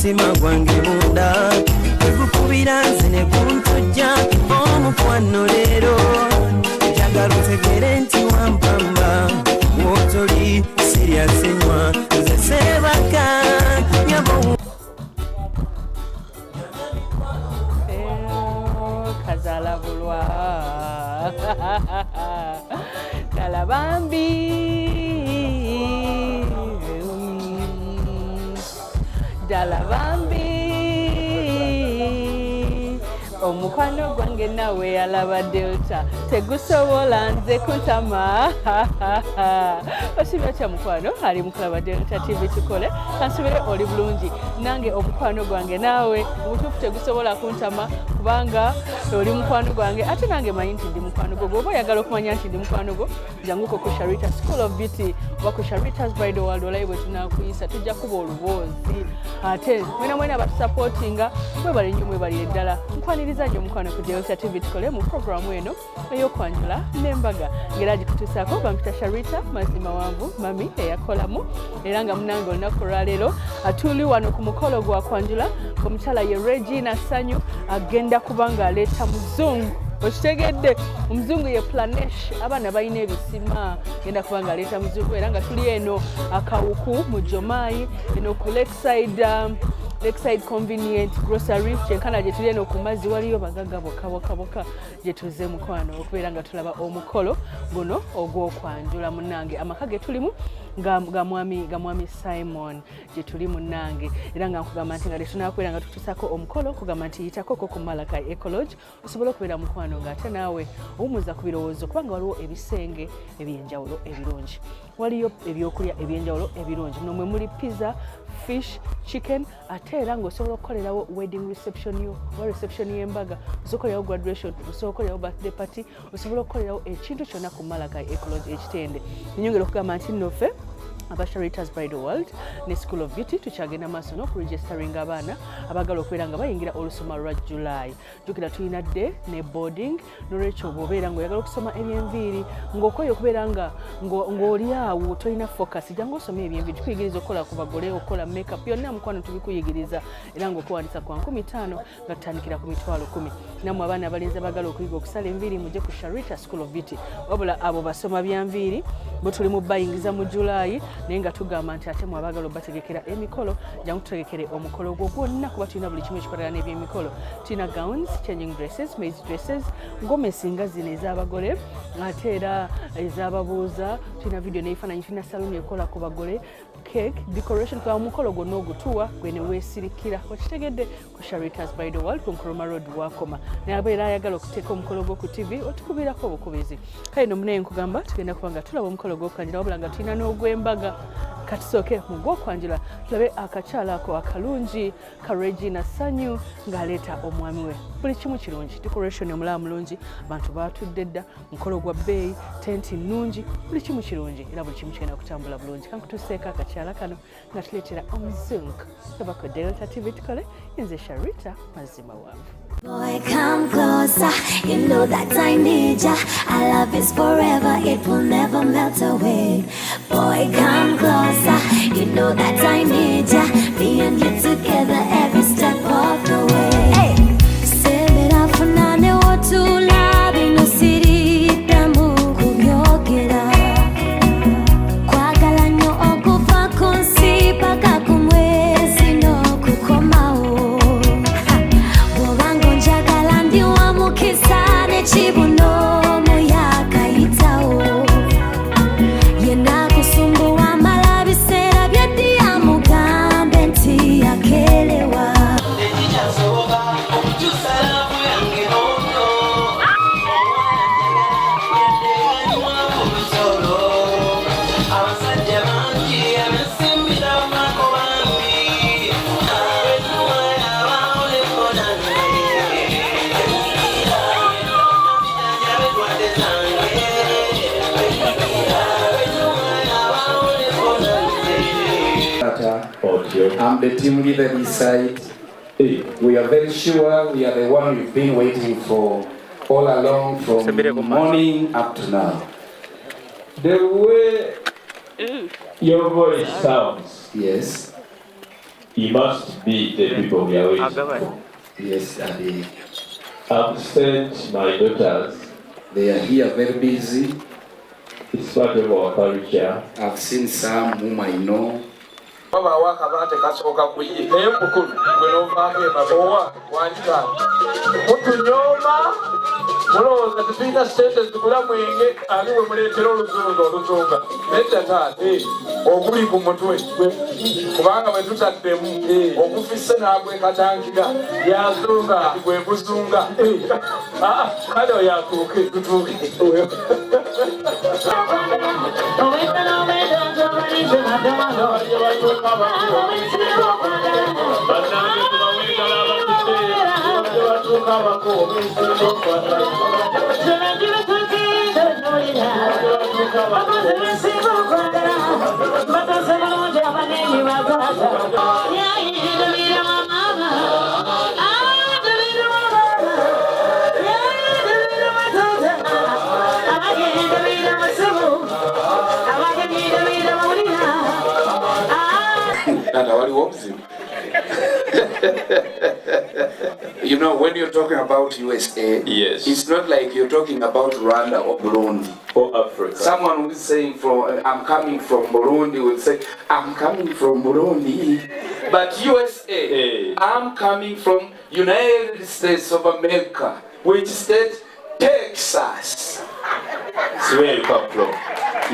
mutima gwange munda ekukubira nze ne kuntujja omukwano leero njagala otegere nti wampamba wotoli siryasenywa nze sebaka nyabo kazala bulwa kalabambi dalabambi omukwano gwange nawe alaba delta tegusobola nze kutama osibya kya mukwano ali mukulaba delta tv tukole kansubire oli bulungi nange omukwano gwange nawe obutuufu tegusobola kuntama kubanga oli mukwano gwange ate nange manyi nti ndi mukwano gwo bw'oba oyagala okumanya nti ndi mukwano gwo janguko ku Sharita School of Beauty oba ku Sharita's Bridal World olayi bwe tunakuyisa tujja kuba oluboozi ate mwena batusupportinga mwebale nnyo mwebalire ddala nkwaniriza nnyo omukwano ku Delta TV tukole mu programu eno ey'okwanjula n'embaga ngera gikutuusaako bampita Sharita mazima wanvu mami eyakolamu era nga munange olunaku lwaleero atuli wano ku mukolo gwa kwanjula omukyala ye Regina Sanyu agenda kubanga aleeta muzungu okitegedde omuzungu ye Palnesh abaana balina ebisima genda kubanga aleeta muzungu era nga tuli eno akawuku mu Jomayi eno ku Lakeside Convenient Grocery kyenkana gye tuli eno ku mazzi waliyo bagaga boka gye tuze mukwano okubeera nga tulaba omukolo guno ogw'okwanjula munnange amaka ge tulimu ga mwami Simon gye tuli munnange era nga nkugamba nti nga tetunakubeera nga tutuusako omukolo kugamba nti yitakoko ku Malakai Ecology osobola okubeera mukwano ng'ate naawe owumuza ku birowoozo kubanga waliwo ebisenge ebyenjawulo ebirungi waliyo ebyokulya ebyenjawulo ebirungi muno mwe muli pizza fish chicken ate era ng'osobola okukolerawo wedding reception yo oba reception y'embaga osobola okukolerawo graduation osobola okukolerawo birthday party osobola okukolerawo ekintu kyonna ku Malakai Ecology ekitende nyongera okugamba nti nnofe aba Sharita's Bridal World ne School of Beauty tukyagenda maaso n'okuregistering abaana abagala okubeera nga bayingira olusoma lwa July jjukira tulina dde ne boarding n'olwekyo bw'obeera ng'oyagala okusoma eby'enviiri ng'okoye okubeera nga ng'oli awo tolina focus jjangu osome eby'enviiri tukuyigiriza okukola ku bagole okukola makeup byonna mukwano tubikuyigiriza era ng'okuwandiisa kwa 50 nga tutandikira ku 10,000 nammwe abaana abalenzi abagala okuyiga okusala enviiri mujje ku Sharita School of Beauty wabula abo basoma bya nviiri bo tuli mu bayingiza mu July naye nga tugamba nti ate mwabagala obategekera emikolo jangu tutegekere omukolo gwo gwonna kuba tulina buli kimu ekikwatagana n'ebyemikolo tulina gowns changing dresses maize dresses ngomesinga zino ez'abagole ate era ez'ababuuza tulina video n'ebifaananyi tulina saluni ekola ku bagole cake decoration kwa omukolo gwonna ogutuwa gwe ne weesirikira okitegedde ku Sharita's Bridal World ku Nkrumah Road wakoma naye abeera ayagala okuteeka omukolo gwo ku TV otukubirako obukubizi kale no munaye nkugamba tugenda kuba nga tulaba omukolo gw'okwanjula wabula nga tulina n'ogw'embaga katusooke mu gw'okwanjula tulabe akakyala ako akalungi ka Regina Sanyu ng'aleeta omwami we buli kimu kirungi decoration omulaba mulungi abantu baatudde dda mukolo gwa bbeeyi tenti nnungi buli kimu kirungi era buli kimu kigenda kutambula bulungi kankutuseeko akakyala kano nga tuleetera omuzungu eba ku Delta TV tukole nze Sharita mazima wanvu. Boy, come closer, you know that I need ya. Our love is forever, it will never melt away. Boy, come closer, you know that I need ya. Me and you together every step of the way. Hey, semera funane wotula bino siri damu kubyogera. Kwagala nyo okuva kunsi paka kumwezi no kukomao. Kisane chibuno muyaka itao yena kusumbua malabisera byedi ya mugambe nti yakelewa I'm the team leader this side. We are very sure we are the one we've been waiting for all along from morning up to now. The way your voice sounds, yes, You must be the people we are waiting for. Yes, Daddy. I've sent my daughters. They are here very busy. It's part of our culture. I've seen some whom I know. Baba wakabate kasoka kuyi mukulu gwenovake babowa wanjika mutunyoma muloza tupita sente zikula mwenge aliwe muletera oluzunga nedda taate oguli ku mutwe kubanga bwe tutaddemu okufisse n'agwe katangira yazunga gwe kuzunga kale oyatuuke tutuuke You know, when you're talking about USA, yes, it's not like you're talking about Rwanda or Burundi or Africa. Someone who's saying, I'm coming from Burundi, will say, I'm coming from Burundi. But USA, hey, I'm coming from United States of America, which state? Texas. That's where you come from.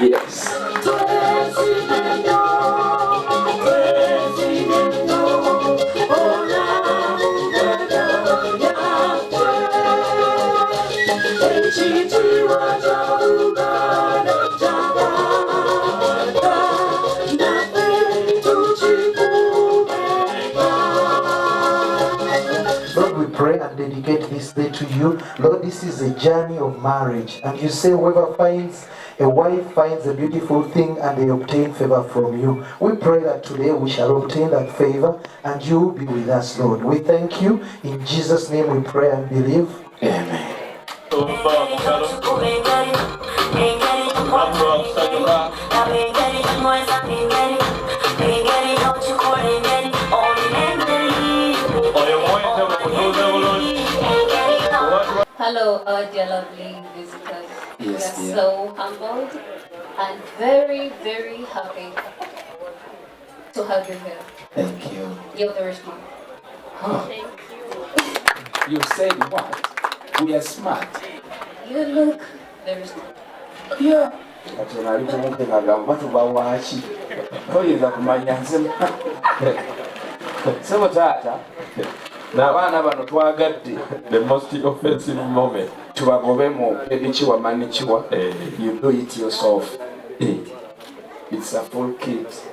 Yes. Pray and dedicate this day to you. Lord, this is a journey of marriage. And you say whoever finds a wife finds a beautiful thing and they obtain favor from you. We pray that today we shall obtain that favor and you will be with us, Lord. We thank you. In Jesus' name we pray and believe. Amen. Hello, dear lovely visitors. Yes, we are dear. so humbled and very, very happy to have you here. Thank you. You're very smart. Huh. You said what? We are smart. You look very smart. Yeah. N'abaana bano twagadde the most offensive moment. tubagobemu ebikiwa manikiwa. You do it yourself. It's a full kit.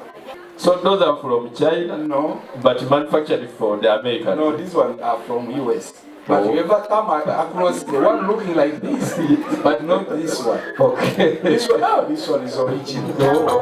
So those are from China? No. But manufactured for the Americans? No, these ones are from US. But you ever come across the one looking like this, but not this one. Okay. This one, oh, this one is original.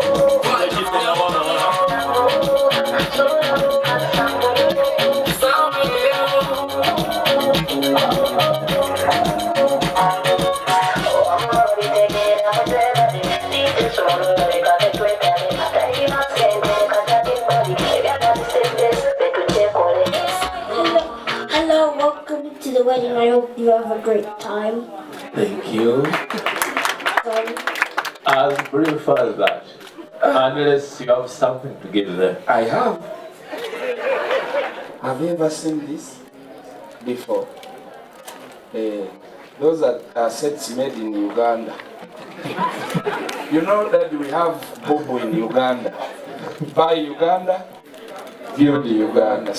Hello, welcome to the wedding. I hope you have a great time. Thank you. As brief as that, unless you have something to give them. I have. Have you ever seen this before? Those are sets made in Uganda. You know that we have Bobo in Uganda. Buy Uganda, build Uganda.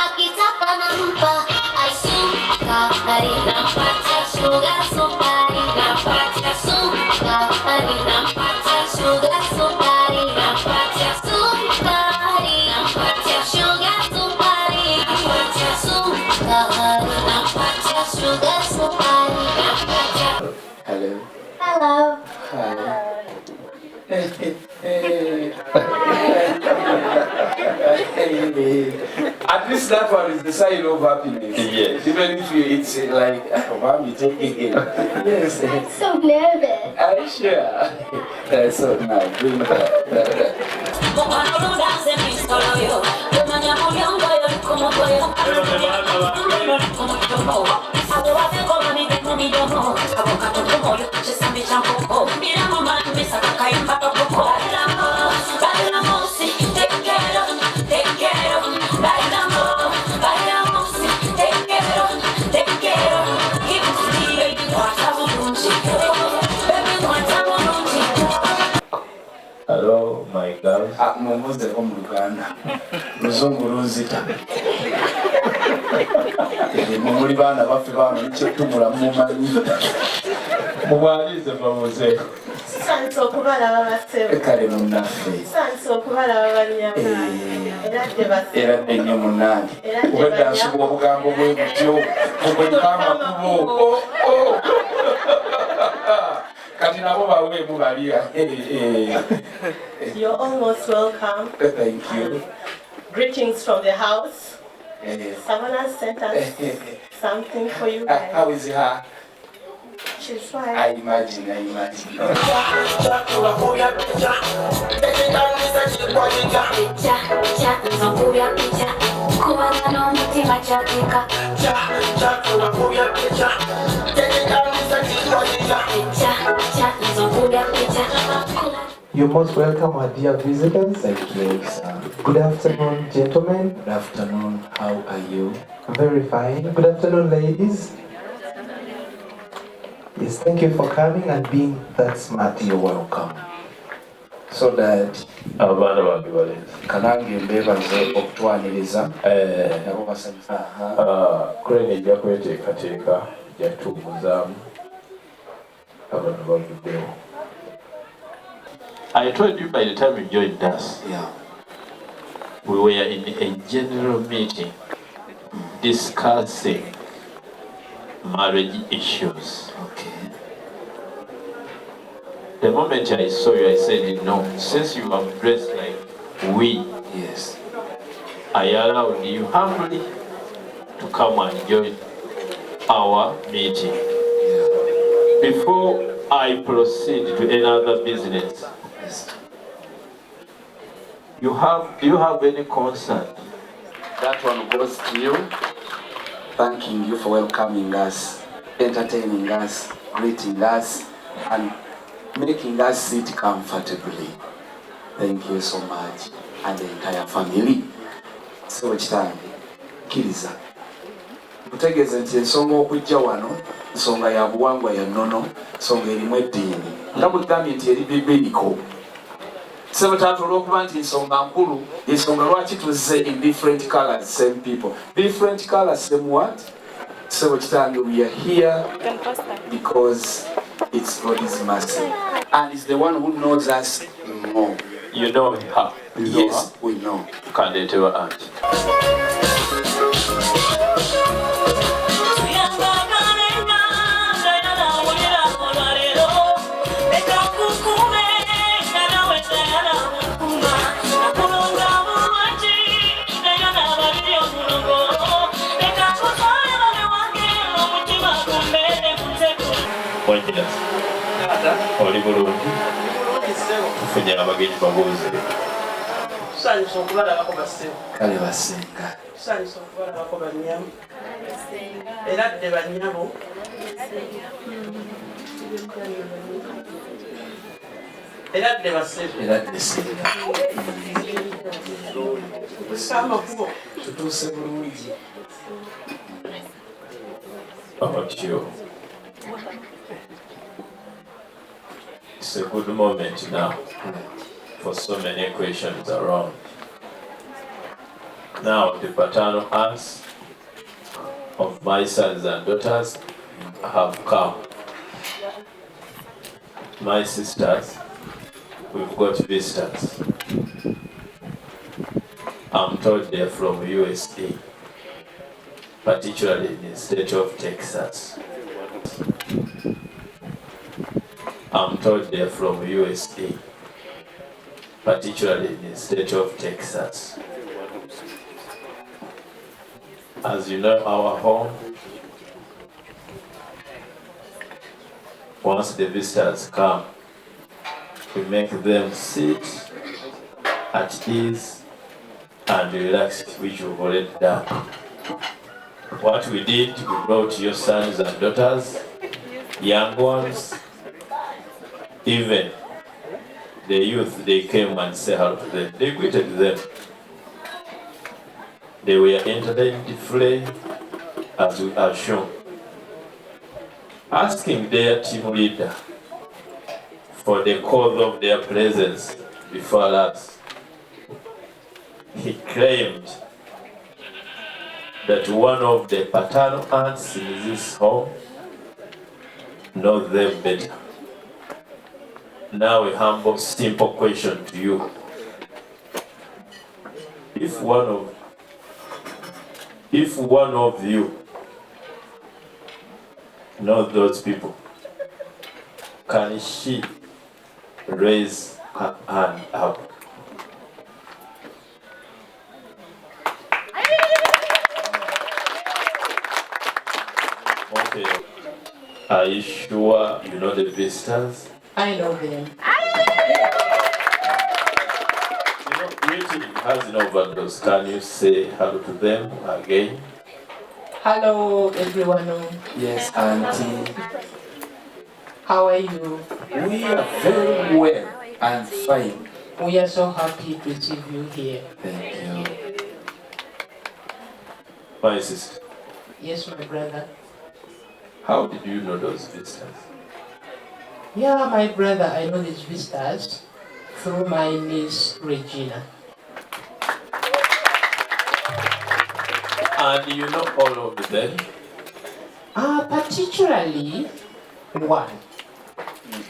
Hello. Hello. Hi. At least that one is the sign of happiness. Yes. Even if it's like, mommy taking it. Yes. I'm so nervous. Are you sure? That's so nice. Bring that. Hello, my girls. Mumuze ko mu Luganda. Luzungu lunzita. Mumuli baana baffe baana nicyo tumula mumanyi. Mubalize bamuze. Sanso kubalaba bassebo. Kale munnaffe. Sanso kubalaba banyama. Era ennyo munnange. Obwedda nsuba obugambo bwe butyo. Obwekama kubo. Kati nabo baweemu balira. You're almost welcome. Thank you. Greetings from the house. Yes. Someone has sent us something for you guys. How is her? She's fine. I imagine. You're most welcome, our dear visitors. Thank you, sir. Good afternoon, gentlemen. Good afternoon. How are you? Very fine. Good afternoon, ladies. Yes, thank you for coming and being that smart. You're welcome. So that Abaana bange balenzi. kanange mbeebaze okutwaniriza nabo basanyusa. Crane ejja kweteekateeka jatubuzaamu abantu bavuddewo. I told you by the time you joined us, Yeah. we were in a general meeting discussing marriage issues. Okay. The moment I saw you, I said, no, since you are dressed like we, Yes. I allowed you humbly to come and join our meeting. Yeah. Before I proceed to any other business, Yes. do you have any concern? That one goes to you. Thanking you for welcoming us, entertaining us, greeting us, and making us sit comfortably. Thank you so much, and the entire family. So kitange kiriza mutegeeze nti ensonga okujja wano nsonga ya buwangwa ya nnono, nsonga erimu eddiini nga bwegambye nti eri bibiriko. Sebutaatu olw'okuba nti ensonga nkulu ensonga lwaki tuzze in different colors, same people. Different colors, same what? So kitange, we are here because it's God's mercy, and it's the one who knows us more. You know her. You know Yes, her? we know. Can they tell her aunt? Oli bulungi tufunye abagenyi babuuze. Tusanyusa okubalabako bassebo. Kale basenga. Tusanyusa okubalabako bannyabo. Era dde bannyabo. Era dde bassebo. Era desenga. Amakubo. Tutuuse bulungi. Abatyo. It's a good moment now for so many questions around. Now the paternal aunts of my sons and daughters have come. My sisters, we've got visitors. I'm told they're from USA, particularly in the state of Texas. I'm told they're from USA, particularly in the state of Texas. As you know, our home, once the visitors come, we make them sit at ease and relax, which we've already done. What we did, we brought your sons and daughters, young ones, even the youth, they came and said hello to them. They greeted them. They were entertained fully, as we have shown. Asking their team leader for the cause of their presence before us, he claimed that one of the paternal aunts in this home knows them better. Now a humble, simple question to you. If one of you knows those people, can she raise her hand up? Okay. Are you sure you know the visitors? I know them. You know, greeting has no values. Can you say hello to them again? Hello, everyone. Yes, Auntie. How are you? We are very well and fine. We are so happy to receive you here. Thank you. My sister, Yes, my brother. how did you know those visitors? Yeah, my brother, I know these visitors through my niece, Regina. And you know all of them? Particularly one.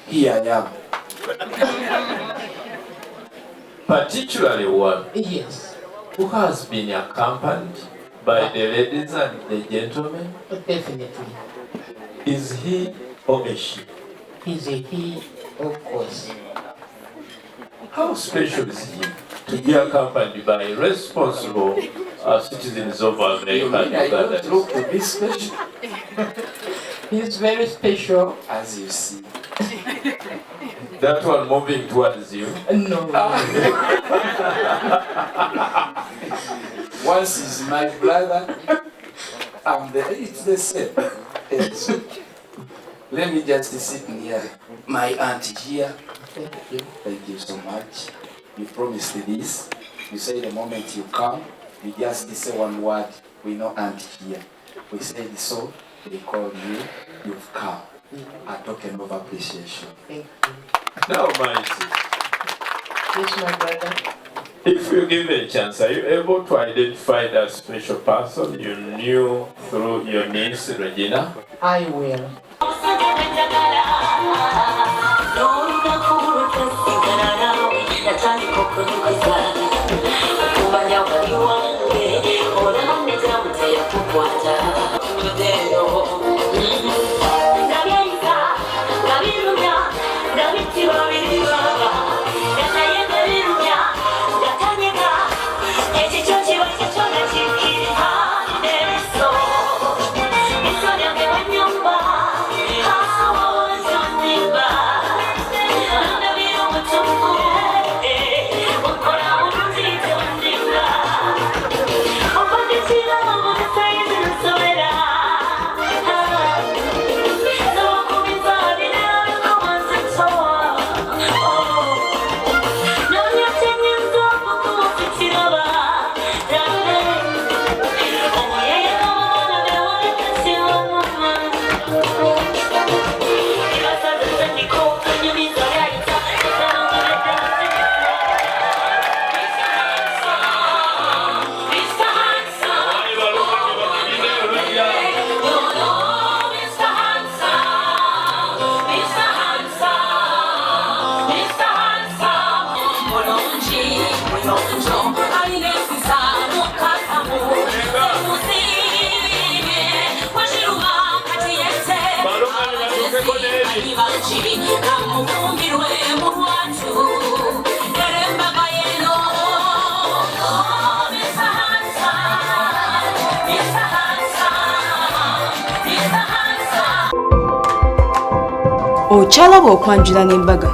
Here I am. Particularly one Yes, who has been accompanied by the ladies and the gentlemen. definitely. Is he or is she? He's a he, of course. How special is he to be accompanied by responsible citizens of America? You mean I don't look to be special? He's very special. As you see. That one moving towards you. No. Once he's my brother, it's the same. It's, let me just sit here. My aunt here. Thank you. Thank you so much. You promised this. You say the moment you come, you just say one word. We know aunt here. We said so. They call you. You've come. A token of appreciation. Thank you. Now, my sister, Yes, my brother. if you give a chance, are you able to identify that special person you knew through your niece, Regina? I will. Ochalaba okwanjula n'embaga.